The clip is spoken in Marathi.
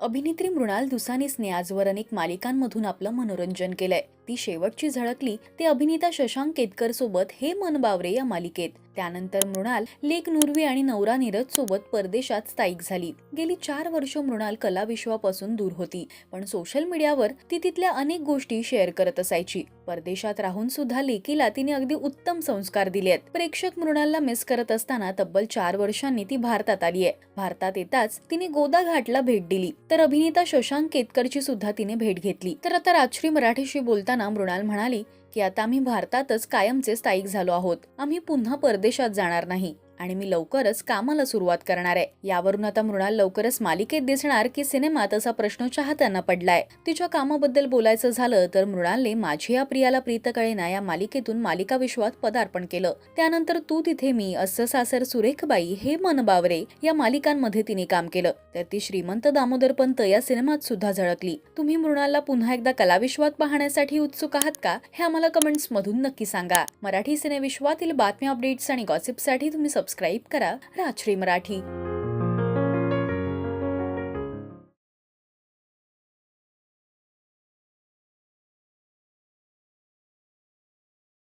अभिनेत्री मृणाल दुसानीसने आजवर अनेक मालिकांमधून आपलं मनोरंजन केलंय. ती शेवटची झळकली ते अभिनेता शशांक केतकर सोबत हे मन बावरे या मालिकेत. त्यानंतर मृणाल लेक नुरवी आणि नवरा नीरज सोबत परदेशात स्थायिक झाली. गेली 4 वर्ष मृणाल कलाविश्वापासून दूर होती, पण सोशल मीडियावर ती तिथल्या अनेक गोष्टी शेअर करत असायची. परदेशात राहून सुद्धा लेकीला तिने अगदी उत्तम संस्कार दिलेत. प्रेक्षक मृणालला मिस करत असताना तब्बल 4 वर्षांनी ती भारतात आलीये. भारतात येताच तिने गोदा घाटला भेट दिली, तर अभिनेता शशांक केतकरची सुद्धा तिने भेट घेतली. तर आता राजश्री मराठीशी बोलताना मृणाल म्हणाली की आता आम्ही भारतातच कायमचे स्थायिक झालो आहोत. आम्ही पुन्हा परदेशात जाणार नाही आणि मी लवकरच कामाला सुरुवात करणार आहे. यावरून आता मृणाल लवकरच मालिकेत दिसणार की सिनेमात असा प्रश्न चाहत्यांना पडलाय. तिच्या कामाबद्दल बोलायचं झालं तर मृणालने माझी या प्रियाला प्रीत कळेना या मालिकेतून मालिका विश्वात पदार्पण केलं. त्यानंतर तू तिथे मी, अस्स सासर सुरेखबाई, हे मन बावरे या मालिकांमध्ये तिने काम केलं. तर ती श्रीमंत दामोदर पंत या सिनेमात सुद्धा झळकली. तुम्ही मृणालला पुन्हा एकदा कलाविश्वात पाहण्यासाठी उत्सुक आहात का? हे आम्हाला कमेंट्स मधून नक्की सांगा. मराठी सिनेविश्वातील बातम्या, अपडेट्स आणि गॉसिपसाठी तुम्ही सबस्क्राईब करा राजश्री मराठी.